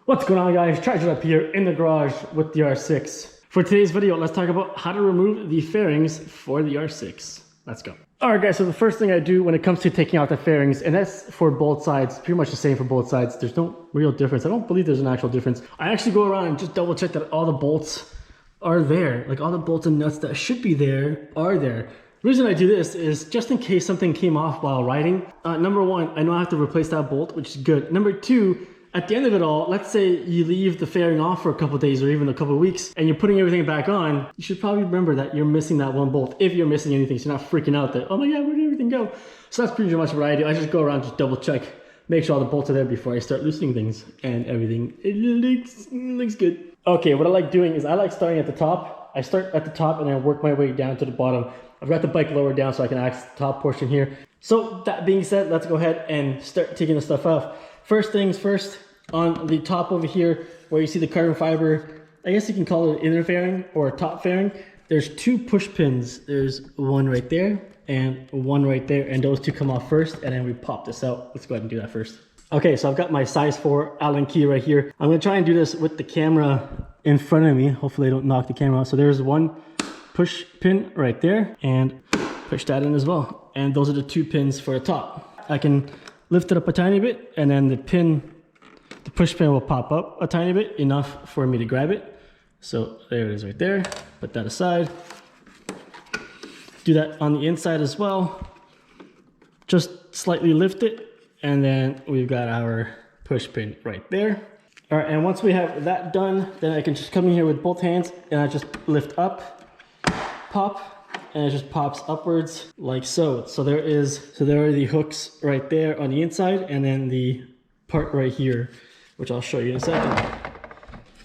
What's going on, guys? Treasure up here in the garage with the R6. For today's video, let's talk about how to remove the fairings for the R6. Let's go. Alright guys, so the first thing I do when it comes to taking out the fairings, and that's for both sides, pretty much the same for both sides. There's no real difference. I don't believe there's an actual difference. I actually go around and just double check that all the bolts are there. Like all the bolts and nuts that should be there are there. The reason I do this is just in case something came off while riding. Number one, I know I have to replace that bolt, which is good. Number two, at the end of it all, let's say you leave the fairing off for a couple of days or even a couple of weeks and you're putting everything back on, you should probably remember that you're missing that one bolt if you're missing anything, so you're not freaking out that, oh my god, where did everything go? So that's pretty much what I do. I just go around, just double check, make sure all the bolts are there before I start loosening things and everything. It looks good. Okay, what I like doing is I like starting at the top. I start at the top and then work my way down to the bottom. I've got the bike lowered down so I can access the top portion here. So that being said, let's go ahead and start taking the stuff off. First things first, on the top over here where you see the carbon fiber, I guess you can call it an inner fairing or a top fairing, there's two push pins. There's one right there and one right there, and those two come off first, and then we pop this out. Let's go ahead and do that first. Okay, so I've got my size 4 Allen key right here. I'm gonna try and do this with the camera in front of me. Hopefully I don't knock the camera out. So there's one push pin right there, and push that in as well. And those are the two pins for the top. I can lift it up a tiny bit, and then the push pin will pop up a tiny bit, enough for me to grab it. So there it is right there. Put that aside. Do that on the inside as well. Just slightly lift it, and then we've got our push pin right there. All right, and once we have that done, then I can just come in here with both hands and I just lift up, pop, and it just pops upwards like so. So there are the hooks right there on the inside, and then the part right here, which I'll show you in a second.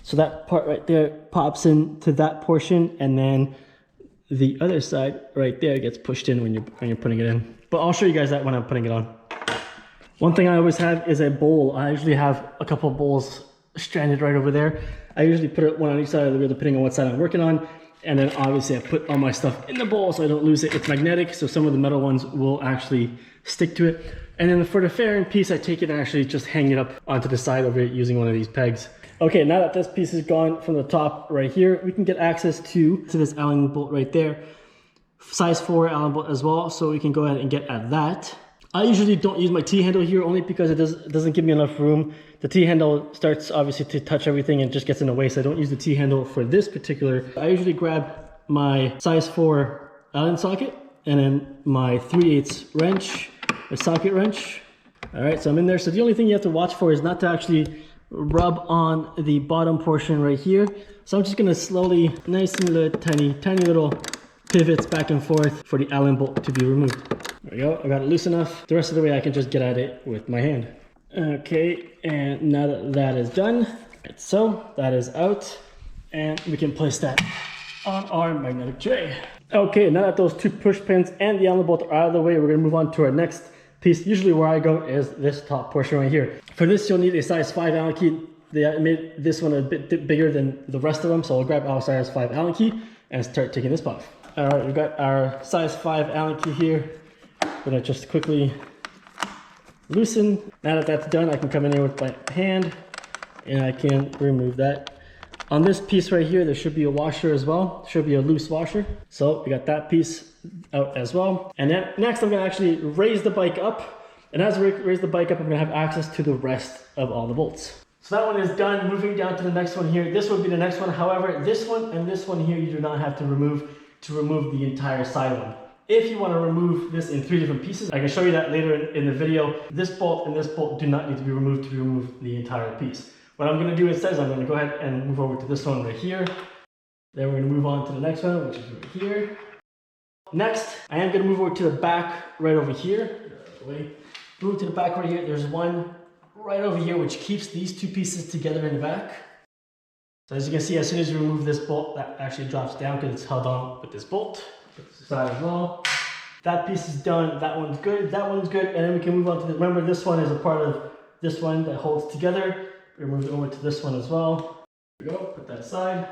So that part right there pops into that portion, and then the other side right there gets pushed in when you're putting it in. But I'll show you guys that when I'm putting it on. One thing I always have is a bowl. I usually have a couple of bowls stranded right over there. I usually put it one on each side of the wheel depending on what side I'm working on. And then obviously I put all my stuff in the bowl so I don't lose it. It's magnetic, so some of the metal ones will actually stick to it. And then for the fairing piece, I take it and actually just hang it up onto the side of it using one of these pegs. Okay, now that this piece is gone from the top right here, we can get access to this Allen bolt right there. Size 4 Allen bolt as well, so we can go ahead and get at that. I usually don't use my T-handle here only because it doesn't give me enough room. The T-handle starts obviously to touch everything and just gets in the way, so I don't use the T-handle for this particular. I usually grab my size 4 Allen socket and then my 3/8 wrench, a socket wrench. All right, so I'm in there. So the only thing you have to watch for is not to actually rub on the bottom portion right here. So I'm just gonna slowly, nice and little, tiny little pivots back and forth for the Allen bolt to be removed. There we go, I got it loose enough. The rest of the way I can just get at it with my hand. Okay, and now that that is done, right, so that is out, and we can place that on our magnetic tray. Okay, now that those two push pins and the Allen bolt are out of the way, we're gonna move on to our next piece. Usually where I go is this top portion right here. For this, you'll need a size 5 Allen key. They made this one a bit bigger than the rest of them, so I'll grab our size 5 Allen key and start taking this off. All right, we've got our size 5 Allen key here. I'm gonna just quickly loosen. Now that that's done, I can come in here with my hand and I can remove that. On this piece right here, there should be a washer as well. Should be a loose washer. So we got that piece out as well. And then next I'm gonna actually raise the bike up. And as we raise the bike up, I'm gonna have access to the rest of all the bolts. So that one is done. Moving down to the next one here. This would be the next one. However, this one and this one here, you do not have to remove the entire side one. If you want to remove this in 3 different pieces, I can show you that later in the video. This bolt and this bolt do not need to be removed to remove the entire piece. What I'm going to do instead is I'm going to go ahead and move over to this one right here. Then we're going to move on to the next one, which is right here. Next, I am going to move over to the back right over here. Move to the back right here. There's one right over here which keeps these two pieces together in the back. So as you can see, as soon as you remove this bolt, that actually drops down because it's held on with this bolt. Side as well. That piece is done. That one's good. That one's good. And then we can move on to the, remember this one is a part of this one that holds together. We move it over to this one as well. There we go. Put that aside.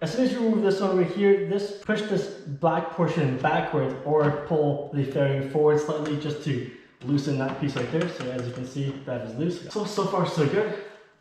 As soon as you remove this one over here, push this black portion backwards or pull the fairing forward slightly just to loosen that piece right there. So as you can see, that is loose. So far so good.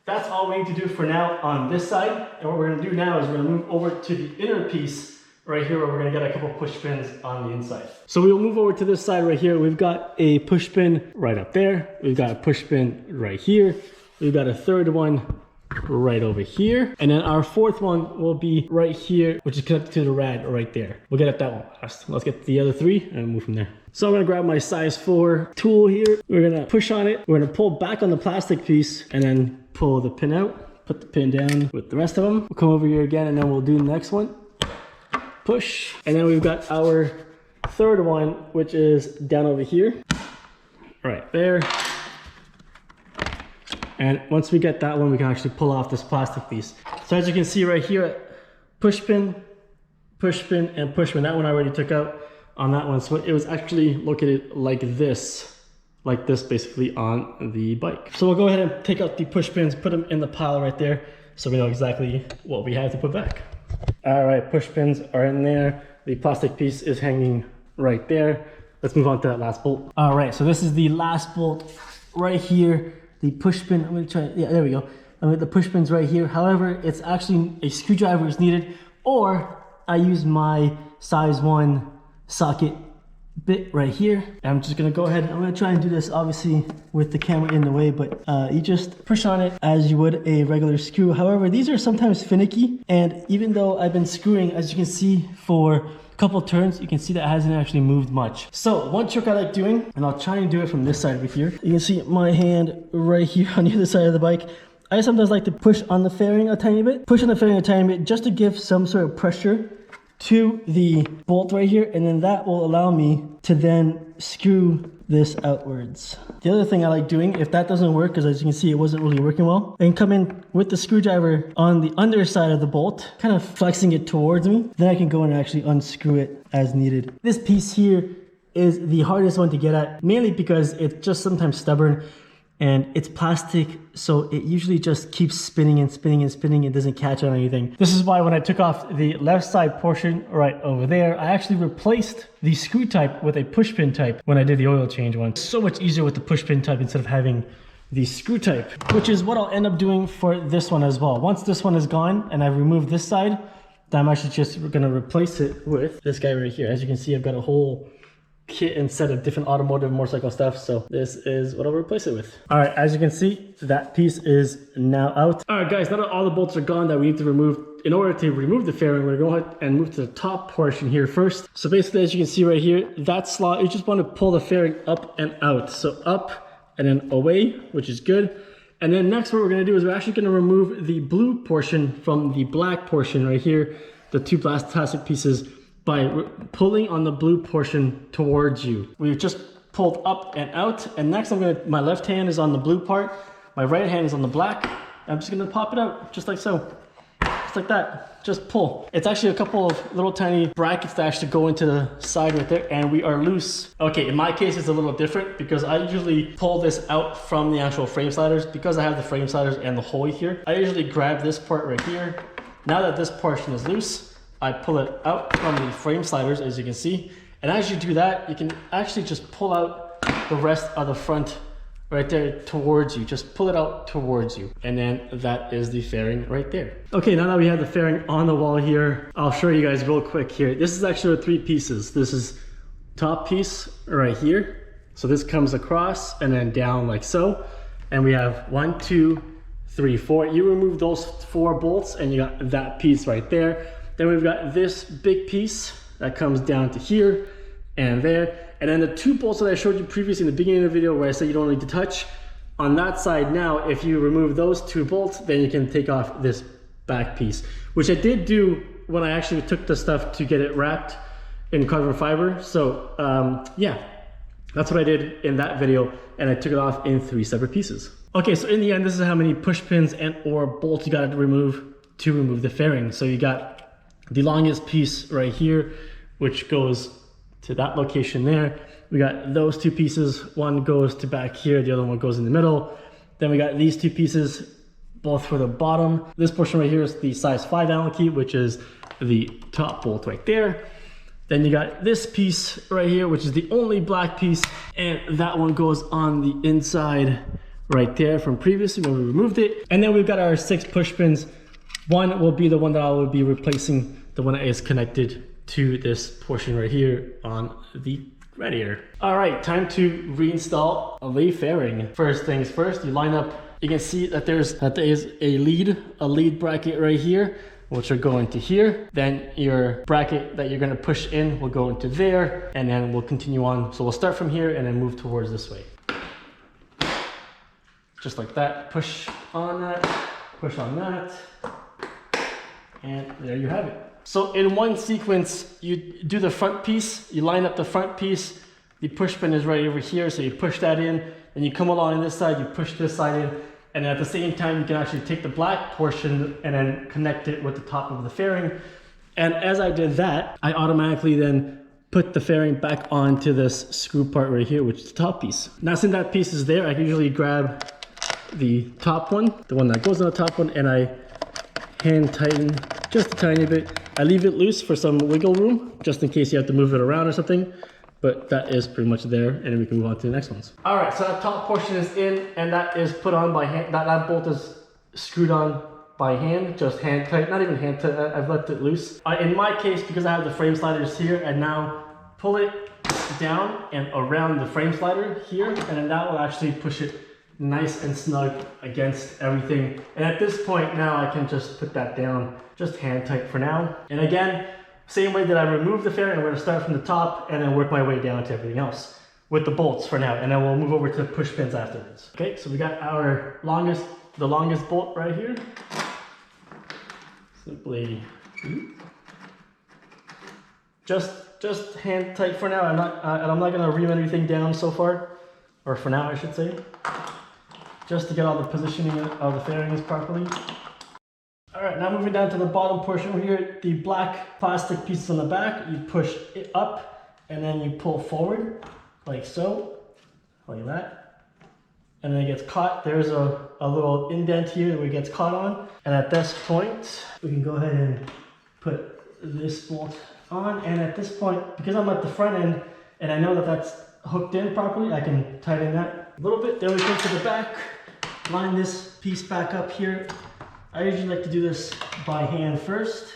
that's all we need to do for now on this side. And what we're gonna do now is we're gonna move over to the inner piece right here where we're gonna get a couple push pins on the inside. So we'll move over to this side right here. We've got a push pin right up there. We've got a push pin right here. We've got a third one right over here. And then our fourth one will be right here, which is connected to the rad right there. We'll get at that one last. Let's get the other three and move from there. So I'm gonna grab my size 4 tool here. We're gonna push on it. We're gonna pull back on the plastic piece and then pull the pin out. Put the pin down with the rest of them. We'll come over here again and then we'll do the next one. Push. And then we've got our third one, which is down over here. Right there. And once we get that one, we can actually pull off this plastic piece. So as you can see right here, push pin, and push pin. That one I already took out on that one. So it was actually located like this basically on the bike. So we'll go ahead and take out the push pins, put them in the pile right there, so we know exactly what we have to put back. All right, push pins are in there. The plastic piece is hanging right there. Let's move on to that last bolt. All right, so this is the last bolt right here. The push pin, I'm gonna try, yeah, there we go. I'm with the push pins right here. However, it's actually a screwdriver is needed, or I use my size 1 socket bit right here. I'm just gonna go ahead, I'm gonna try and do this obviously with the camera in the way, but you just push on it as you would a regular screw. However, these are sometimes finicky, and even though I've been screwing, as you can see, for a couple turns, you can see that it hasn't actually moved much. So one trick I like doing, and I'll try and do it from this side over here. You can see my hand right here on the other side of the bike. I sometimes like to push on the fairing a tiny bit, just to give some sort of pressure to the bolt right here, and then that will allow me to then screw this outwards. The other thing I like doing, if that doesn't work, because as you can see it wasn't really working well, I can come in with the screwdriver on the underside of the bolt, kind of flexing it towards me, then I can go and actually unscrew it as needed. This piece here is the hardest one to get at, mainly because it's just sometimes stubborn and it's plastic, so it usually just keeps spinning and spinning and spinning. It doesn't catch on anything. This is why when I took off the left side portion right over there, I actually replaced the screw type with a push pin type when I did the oil change one. It's so much easier with the push pin type instead of having the screw type, which is what I'll end up doing for this one as well. Once this one is gone and I've removed this side, then I'm actually just gonna replace it with this guy right here. As you can see, I've got a whole kit and set of different automotive motorcycle stuff, so this is what I'll replace it with. All right, as you can see, that piece is now out. All right guys, now that all the bolts are gone that we need to remove, in order to remove the fairing, we're gonna go ahead and move to the top portion here first. So basically, as you can see right here, that slot, you just want to pull the fairing up and out. So up and then away, which is good. And then next what we're gonna do is we're actually gonna remove the blue portion from the black portion right here, the two plastic pieces, by pulling on the blue portion towards you. We've just pulled up and out, and next my left hand is on the blue part, my right hand is on the black. I'm just gonna pop it out, just like so. Just like that, just pull. It's actually a couple of little tiny brackets that actually go into the side right there, and we are loose. Okay, in my case it's a little different because I usually pull this out from the actual frame sliders. Because I have the frame sliders and the hole here, I usually grab this part right here. Now that this portion is loose, I pull it out from the frame sliders, as you can see. And as you do that, you can actually just pull out the rest of the front right there towards you. Just pull it out towards you. And then that is the fairing right there. Okay, now that we have the fairing on the wall here, I'll show you guys real quick here. This is actually 3 pieces. This is top piece right here. So this comes across and then down like so. And we have 1, 2, 3, 4. You remove those 4 bolts and you got that piece right there. Then we've got this big piece that comes down to here and there. And then the 2 bolts that I showed you previously in the beginning of the video where I said you don't need to touch, on that side now, if you remove those 2 bolts, then you can take off this back piece, which I did do when I actually took the stuff to get it wrapped in carbon fiber. So yeah, that's what I did in that video, and I took it off in 3 separate pieces. Okay, so in the end, this is how many push pins and or bolts you got to remove the fairing. So you got the longest piece right here, which goes to that location there. We got those 2 pieces. One goes to back here, the other one goes in the middle. Then we got these 2 pieces, both for the bottom. This portion right here is the size 5 Allen key, which is the top bolt right there. Then you got this piece right here, which is the only black piece, and that one goes on the inside right there from previously when we removed it. And then we've got our 6 push pins. One will be the one that I will be replacing, the one that is connected to this portion right here on the radiator. All right, time to reinstall the fairing. First things first, you line up, you can see that there is a lead bracket right here, which will go into here. Then your bracket that you're gonna push in will go into there, and then we'll continue on. So we'll start from here and then move towards this way. Just like that, push on that, push on that, and there you have it. So in one sequence, you do the front piece, you line up the front piece, the push pin is right over here, so you push that in, and you come along this side, you push this side in, and at the same time, you can actually take the black portion and then connect it with the top of the fairing. And as I did that, I automatically then put the fairing back onto this screw part right here, which is the top piece. Now since that piece is there, I can usually grab the top one, the one that goes on the top one, and I hand tighten just a tiny bit. I leave it loose for some wiggle room, just in case you have to move it around or something, but that is pretty much there, and then we can move on to the next ones. All right, so that top portion is in, and that is put on by hand. That bolt is screwed on by hand, just hand tight, not even hand tight, I've left it loose. In my case, because I have the frame sliders here, I now pull it down and around the frame slider here, and then that will actually push it nice and snug against everything. And at this point now I can just put that down, just hand tight for now. And again, same way that I removed the fairing, I'm going to start from the top and then work my way down to everything else with the bolts for now, and then we'll move over to push pins afterwards. Okay, so we got our the longest bolt right here. Simply just hand tight for now. I'm not going to ream anything down so far, or for now I should say, just to get all the positioning of the fairings properly. All right, now moving down to the bottom portion over here, the black plastic pieces on the back, you push it up and then you pull forward like so, like that. And then it gets caught. There's a little indent here where it gets caught on. And at this point, we can go ahead and put this bolt on. And at this point, because I'm at the front end and I know that that's hooked in properly, I can tighten that a little bit. Then we come to the back, line this piece back up here. I usually like to do this by hand first.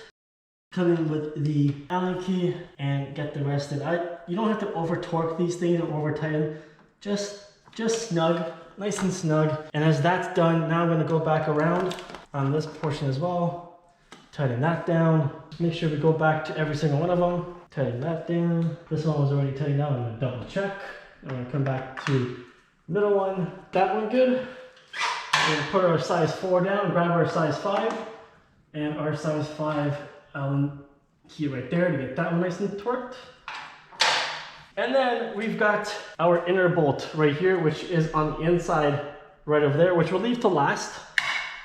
Come in with the Allen key and get the rest in. You don't have to over torque these things or over tighten. Just snug, nice and snug. And as that's done, now I'm going to go back around on this portion as well. Tighten that down. Make sure we go back to every single one of them. Tighten that down. This one was already tightened down. I'm going to double check. I'm going to come back to the middle one. That one good. We'll put our size 4 down, grab our size 5, and our size 5 Allen key right there to get that one nice and torqued. And then we've got our inner bolt right here, which is on the inside right over there, which we'll leave to last.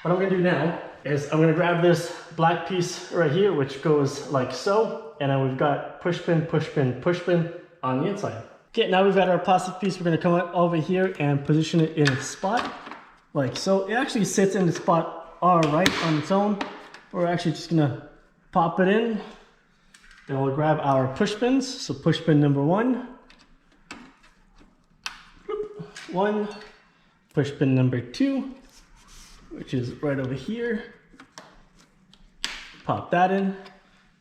What I'm going to do now is I'm going to grab this black piece right here, which goes like so, and then we've got push pin, push pin, push pin on the inside. Okay, now we've got our plastic piece. We're going to come over here and position it in its spot. Like so. It actually sits in the spot all right on its own. We're actually just gonna pop it in. Then we'll grab our push pins. So push pin number 1. 1. Push pin number 2, which is right over here. Pop that in.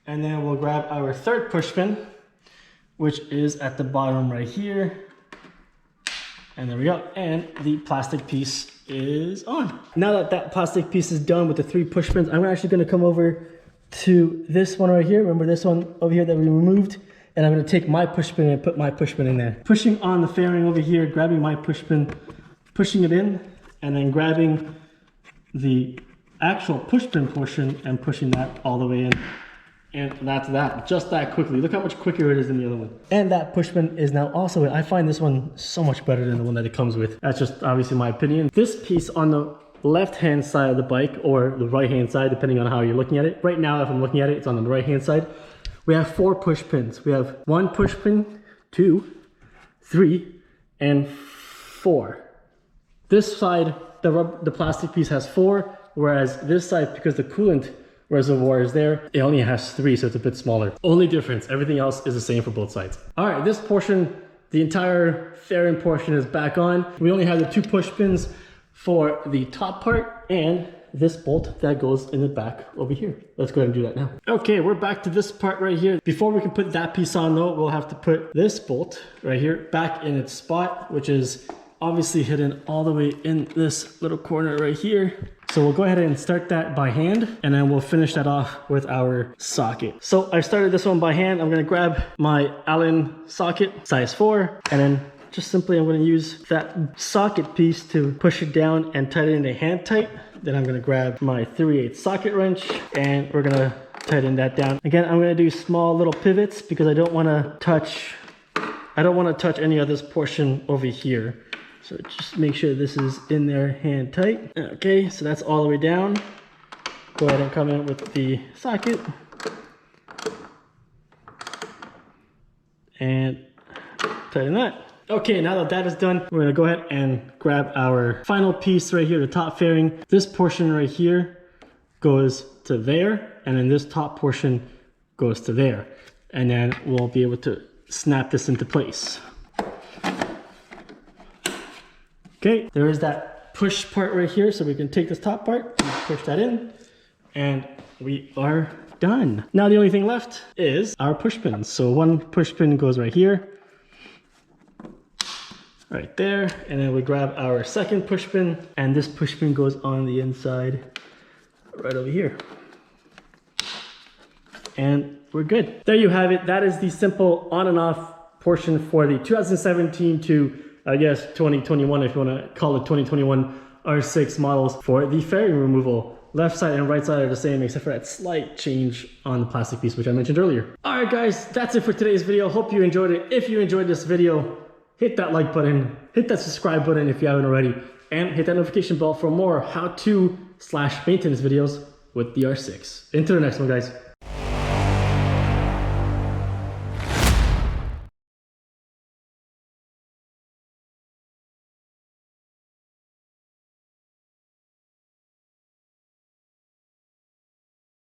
And then we'll grab our third push pin, which is at the bottom right here. And there we go. And the plastic piece is on. Now that that plastic piece is done with the 3 push pins, I'm actually going to come over to this one right here. Remember this one over here that we removed? And I'm going to take my push pin and put my push pin in there. Pushing on the fairing over here, grabbing my push pin, pushing it in, and then grabbing the actual push pin portion and pushing that all the way in. And that's that, just that quickly. Look how much quicker it is than the other one. And that push pin is now also in. I find this one so much better than the one that it comes with. That's just obviously my opinion. This piece on the left-hand side of the bike, or the right-hand side, depending on how you're looking at it. Right now, if I'm looking at it, it's on the right-hand side. We have 4 push pins. We have 1 push pin, 2, 3, and 4. This side, the plastic piece has 4, whereas this side, because the coolant reservoir is there, it only has 3, so it's a bit smaller. Only difference, everything else is the same for both sides. All right, this portion, the entire fairing portion is back on. We only have the 2 push pins for the top part and this bolt that goes in the back over here. Let's go ahead and do that now. Okay, we're back to this part right here. Before we can put that piece on though, we'll have to put this bolt right here back in its spot, which is obviously hidden all the way in this little corner right here. So we'll go ahead and start that by hand, and then we'll finish that off with our socket. So I started this one by hand. I'm gonna grab my Allen socket, size 4, and then just simply I'm gonna use that socket piece to push it down and tighten it hand tight. Then I'm gonna grab my 3/8 socket wrench and we're gonna tighten that down. Again, I'm gonna do small little pivots because I don't wanna touch any of this portion over here. So just make sure this is in there hand tight. Okay, so that's all the way down. Go ahead and come in with the socket. And tighten that. Okay, now that that is done, we're gonna go ahead and grab our final piece right here, the top fairing. This portion right here goes to there, and then this top portion goes to there. And then we'll be able to snap this into place. Okay, there is that push part right here, so we can take this top part and push that in, and we are done. Now the only thing left is our push pins. So one push pin goes right here, right there, and then we grab our second push pin, and this push pin goes on the inside right over here. And we're good. There you have it. That is the simple on and off portion for the 2017 to I guess 2021, if you want to call it 2021 R6 models for the fairing removal. Left side and right side are the same except for that slight change on the plastic piece, which I mentioned earlier. All right guys, that's it for today's video. Hope you enjoyed it. If you enjoyed this video, hit that like button, hit that subscribe button if you haven't already, and hit that notification bell for more how-to/maintenance videos with the R6. Until the next one, guys.